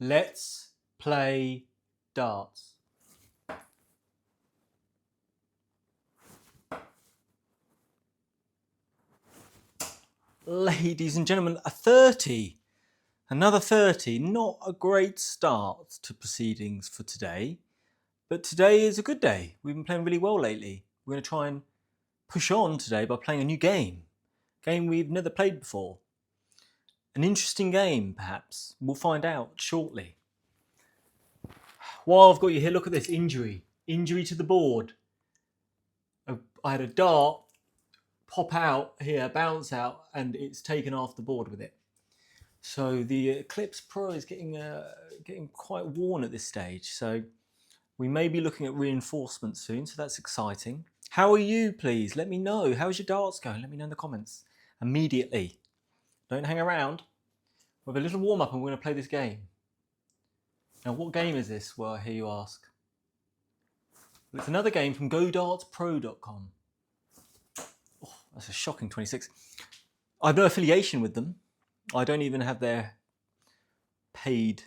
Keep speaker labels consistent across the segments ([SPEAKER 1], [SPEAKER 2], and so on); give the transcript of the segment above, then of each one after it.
[SPEAKER 1] Let's play darts. Ladies and gentlemen, a 30. Another 30. Not a great start to proceedings for today. But today is a good day. We've been playing really well lately. We're going to try and push on today by playing a new game. A game we've never played before. An interesting game, perhaps. We'll find out shortly. While I've got you here, look at this injury. Injury to the board. I had a dart pop out here, bounce out, and it's taken off the board with it. So the Eclipse Pro is getting quite worn at this stage. So we may be looking at reinforcement soon, so that's exciting. How are you, please? Let me know. How's your darts going? Let me know in the comments immediately. Don't hang around. We have a little warm-up and we're going to play this game. Now, what game is this? Well, I hear you ask. Well, it's another game from GoDartsPro.com. Oh, that's a shocking 26. I have no affiliation with them. I don't even have their paid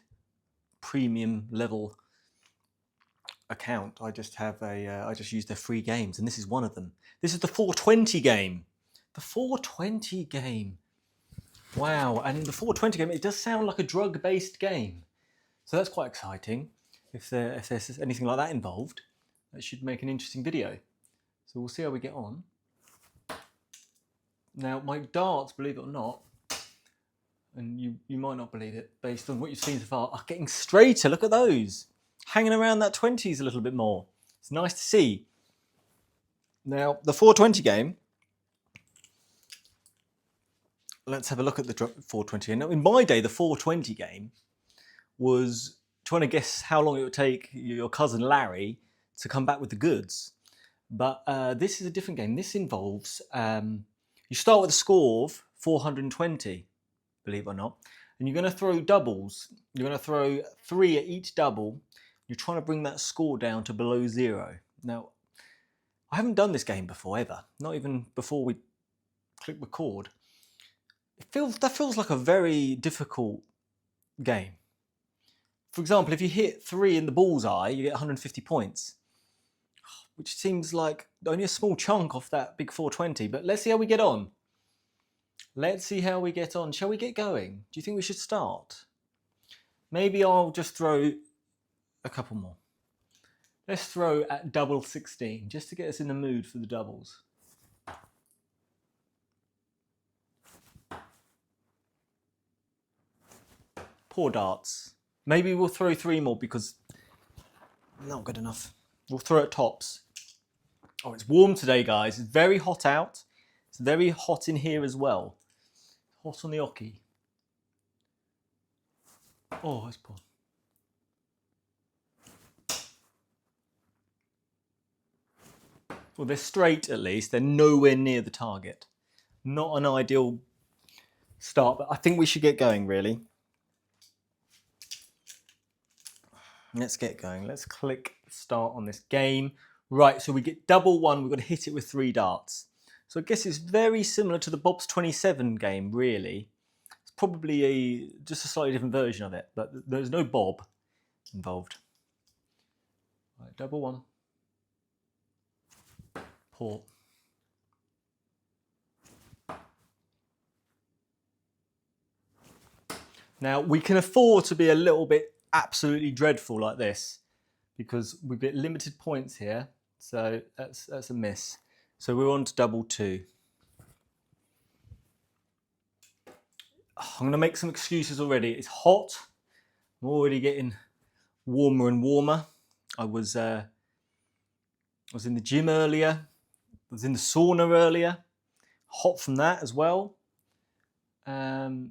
[SPEAKER 1] premium level account. I just have I just use their free games, and this is one of them. This is the 420 game. The 420 game. Wow, and in the 420 game, it does sound like a drug-based game. So that's quite exciting. If there's anything like that involved, that should make an interesting video. So we'll see how we get on. Now, my darts, believe it or not, and you might not believe it, based on what you've seen so far, are getting straighter. Look at those. Hanging around that 20s a little bit more. It's nice to see. Now, the 420 game, let's have a look at the 420. Now, in my day, the 420 game was trying to guess how long it would take your cousin Larry to come back with the goods. But this is a different game. This involves, you start with a score of 420, believe it or not, and you're going to throw doubles. You're going to throw 3 at each double. You're trying to bring that score down to below 0. Now, I haven't done this game before, ever. Not even before we click record. That feels like a very difficult game. For example, if you hit 3 in the bullseye, you get 150 points, which seems like only a small chunk off that big 420. But let's see how we get on. Let's see how we get on. Shall we get going? Do you think we should start? Maybe I'll just throw a couple more. Let's throw at double 16, just to get us in the mood for the doubles. Poor darts. Maybe we'll throw 3 more because not good enough. We'll throw at tops. Oh, it's warm today, guys. It's very hot out. It's very hot in here as well. Hot on the ocky. Oh, that's poor. Well, they're straight at least. They're nowhere near the target. Not an ideal start, but I think we should get going, really. Let's get going. Let's click start on this game. Right, so we get double 1. We've got to hit it with 3 darts. So I guess it's very similar to the Bob's 27 game, really. It's probably just a slightly different version of it, but there's no Bob involved. Right, double 1. Poor. Now, we can afford to be a little bit absolutely dreadful like this because we've got limited points here, so that's a miss. So we're on to double 2. I'm going to make some excuses already. It's hot. I'm already getting warmer and warmer. I was in the gym earlier. I was in the sauna earlier. Hot from that as well. Oh,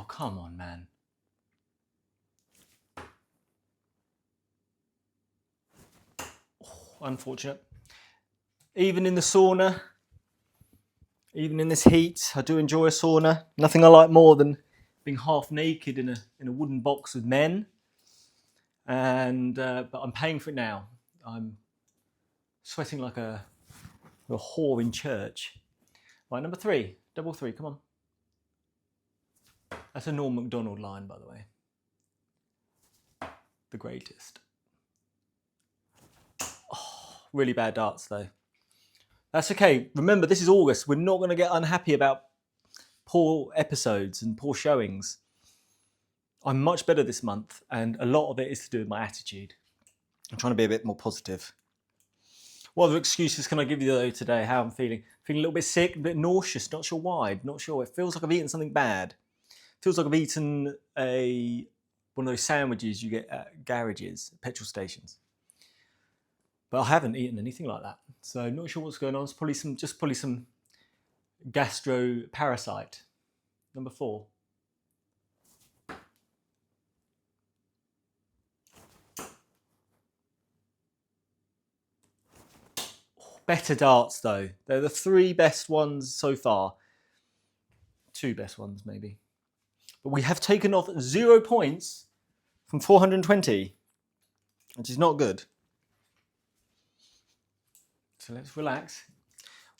[SPEAKER 1] come on, man. Oh, unfortunate. Even in the sauna, even in this heat, I do enjoy a sauna. Nothing I like more than being half naked in a wooden box with men. And but I'm paying for it now. I'm sweating like a whore in church. Right, number 3, double 3, come on. That's a Norm Macdonald line, by the way. The greatest. Oh, really bad darts, though. That's okay. Remember, this is August. We're not going to get unhappy about poor episodes and poor showings. I'm much better this month, and a lot of it is to do with my attitude. I'm trying to be a bit more positive. What other excuses can I give you, though, today? How I'm feeling? Feeling a little bit sick, a bit nauseous, not sure why. Not sure. It feels like I've eaten something bad. It feels like I've eaten one of those sandwiches you get at garages, petrol stations. But I haven't eaten anything like that. So not sure what's going on. It's probably some gastro parasite. Number 4. Better darts, though. They're the 3 best ones so far. 2 best ones, maybe. But we have taken off 0 points from 420, which is not good. So let's relax.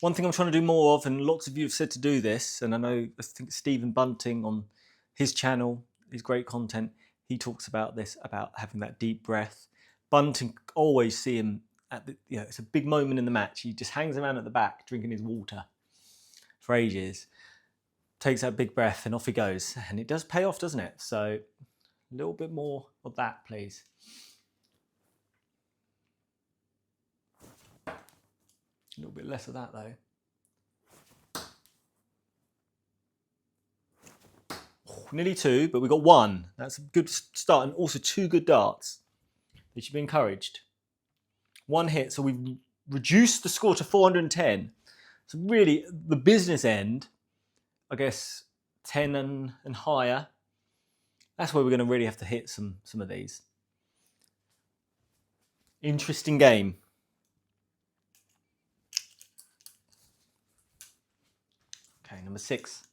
[SPEAKER 1] One thing I'm trying to do more of, and lots of you have said to do this, and I think Stephen Bunting on his channel, his great content, he talks about this, about having that deep breath. Bunting, always see him at the, it's a big moment in the match. He just hangs around at the back drinking his water for ages, takes that big breath, and off he goes. And it does pay off, doesn't it? So a little bit more of that, please. A little bit less of that, though. Oh, nearly 2, but we got 1. That's a good start, and also 2 good darts. They should be encouraged. 1 hit, so we've reduced the score to 410. So really, the business end, I guess 10 and higher. That's where we're going to really have to hit some of these. Interesting game. Okay, number 6.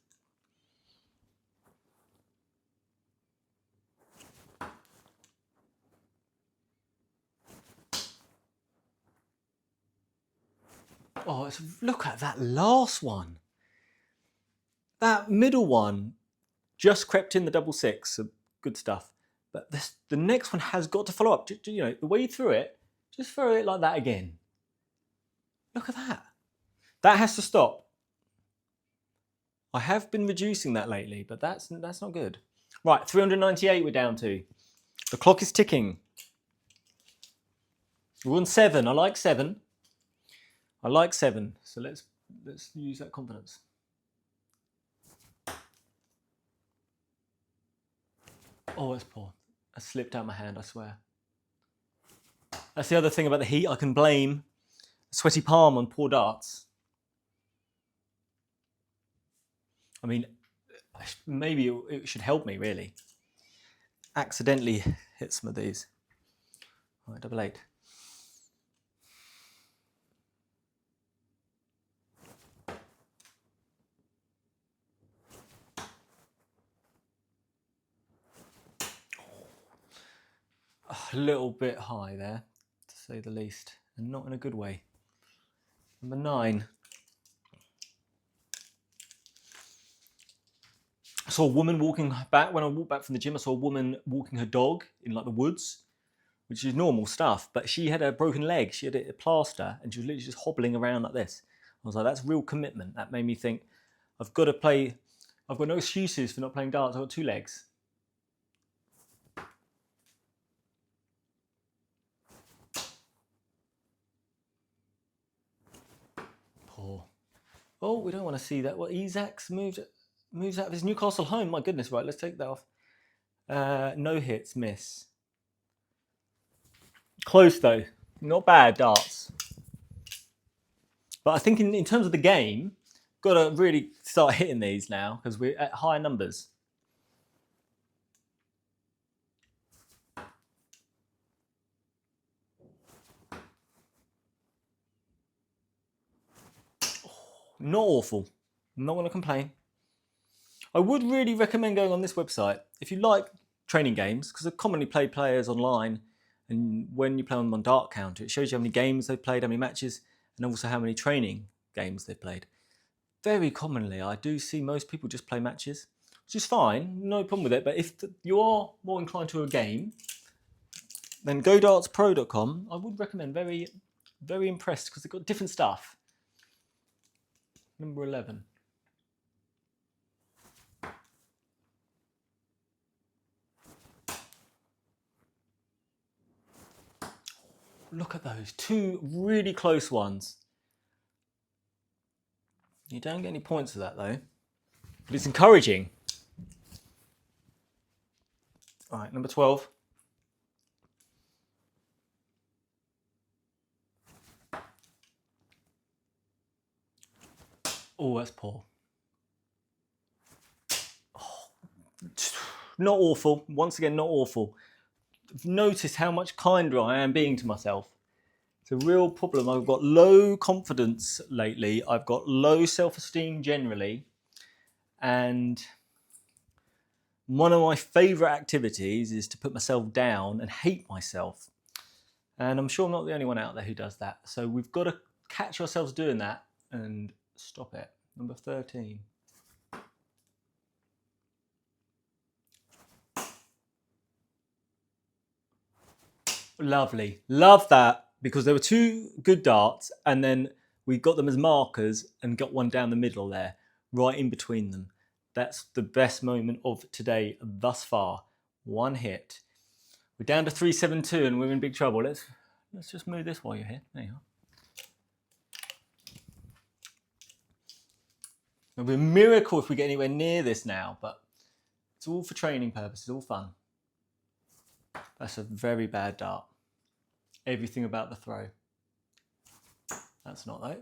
[SPEAKER 1] Oh, look at that last one. That middle one just crept in the double 6. So good stuff. But the next one has got to follow up. The way you threw it, just throw it like that again. Look at that. That has to stop. I have been reducing that lately, but that's not good. Right, 398 we're down to. The clock is ticking. We're on 7. I like 7. I like 7. So let's use that confidence. Oh, that's poor. I slipped out my hand, I swear. That's the other thing about the heat. I can blame a sweaty palm on poor darts. I mean, maybe it should help me, really. Accidentally hit some of these. All right, double 8. A little bit high there, to say the least, and not in a good way. Number 9. I saw a woman walking back. When I walked back from the gym, I saw a woman walking her dog in like the woods, which is normal stuff, but she had a broken leg. She had a plaster, and she was literally just hobbling around like this. I was like, that's real commitment. That made me think, I've got to play. I've got no excuses for not playing darts. I've got 2 legs. Poor. Oh, we don't want to see that. Well, Isaacs moves out of his Newcastle home. My goodness, right, let's take that off. No hits, miss. Close, though. Not bad, darts. But I think in terms of the game, got to really start hitting these now, because we're at higher numbers. Not awful. I'm not going to complain. I would really recommend going on this website if you like training games, because I commonly play players online, and when you play them on DartCounter, it shows you how many games they've played, how many matches, and also how many training games they've played. Very commonly, I do see most people just play matches. which is fine, no problem with it. But if you are more inclined to a game, then GoDartsPro.com, I would recommend. Very, very impressed because they've got different stuff. Number 11. Look at those, 2 really close ones. You don't get any points for that though, but it's encouraging. All right, number 12. Oh, that's poor. Oh, not awful. Once again, not awful. Notice how much kinder I am being to myself. It's a real problem. I've got low confidence lately. I've got low self-esteem generally. And one of my favourite activities is to put myself down and hate myself. And I'm sure I'm not the only one out there who does that. So we've got to catch ourselves doing that and stop it. Number 13. Lovely. Love that, because there were 2 good darts and then we got them as markers and got one down the middle there, right in between them. That's the best moment of today thus far. 1 hit. We're down to 372 and we're in big trouble. Let's just move this while you're here. There you are. It'll be a miracle if we get anywhere near this now, but it's all for training purposes, all fun. That's a very bad dart. Everything about the throw. That's not though.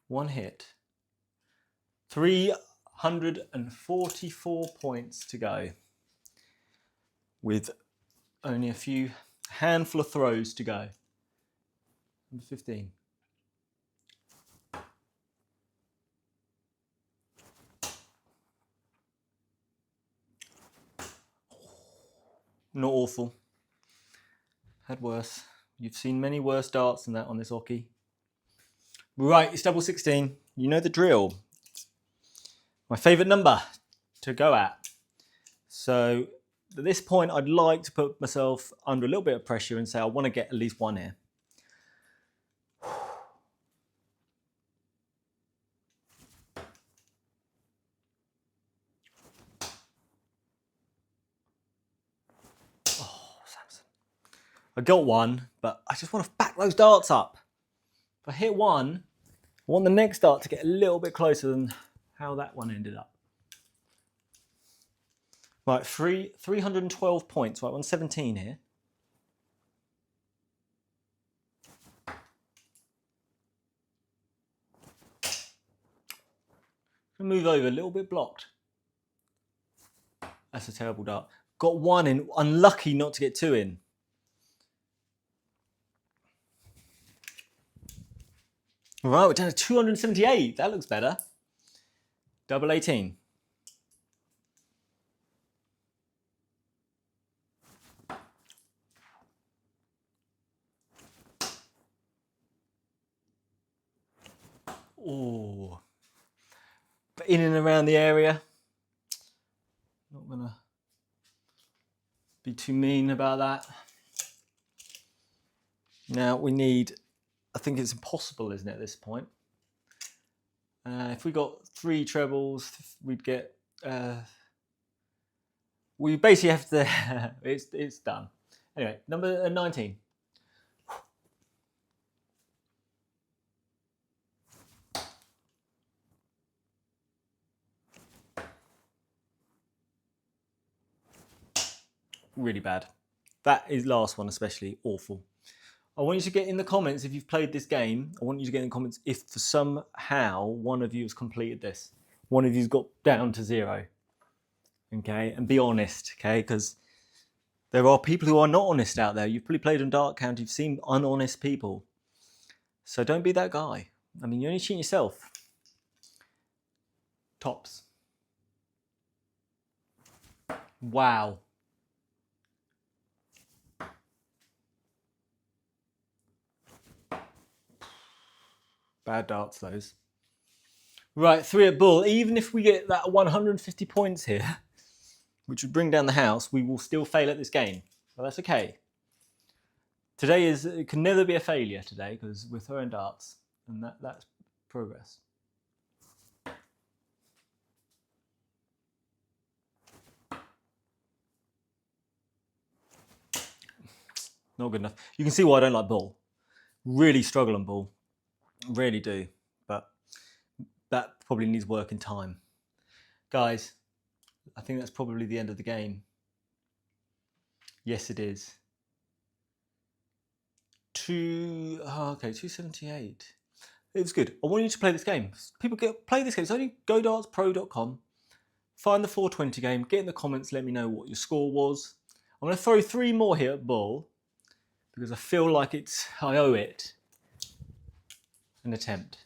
[SPEAKER 1] One hit. 344 points to go, with only a handful of throws to go. Number 15. Not awful. Had worse. You've seen many worse darts than that on this hockey. Right, it's double 16. You know the drill. My favourite number to go at. So at this point, I'd like to put myself under a little bit of pressure and say I want to get at least 1 here. Oh, Samson. I got 1, but I just want to back those darts up. If I hit 1, I want the next dart to get a little bit closer than how that one ended up. Right, 312 points. Right, 117 here. Move over, a little bit blocked. That's a terrible dart. Got 1 in, unlucky not to get 2 in. Right, we're down to 278. That looks better. Double 18. Oh, but in and around the area. Not gonna be too mean about that. Now we need, I think it's impossible, isn't it, at this point? If we got 3 trebles, we'd get, we basically have to, it's done. Anyway, number 19. Really bad. That is last one especially awful. I want you to get in the comments if you've played this game. I want you to get in the comments if for somehow one of you has completed this. One of you's got down to 0. Okay, and be honest, okay, because there are people who are not honest out there. You've probably played on DartCounter, you've seen unhonest people. So don't be that guy. I mean, you're only cheating yourself. Tops. Wow. Bad darts, those. Right, 3 at bull. Even if we get that 150 points here, which would bring down the house, we will still fail at this game. But that's okay. Today it can never be a failure today because we're throwing darts, and that's progress. Not good enough. You can see why I don't like bull. Really struggle on bull. Really do. But that probably needs work and time. Guys, I think that's probably the end of the game. Yes, it is. 278. It was good. I want you to play this game. People play this game. It's only godartspro.com. Find the 420 game. Get in the comments. Let me know what your score was. I'm going to throw 3 more here at bull because I feel like I owe it an attempt.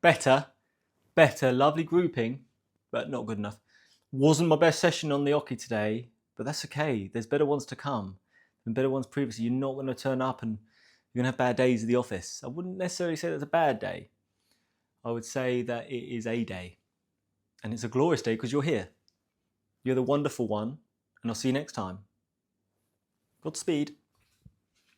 [SPEAKER 1] Better, lovely grouping, but not good enough. Wasn't my best session on the Oki today, but that's okay. There's better ones to come and better ones previously. You're not going to turn up and you're going to have bad days at the office. I wouldn't necessarily say that's a bad day. I would say that it is a day. And it's a glorious day because you're here. You're the wonderful one, and I'll see you next time. Godspeed.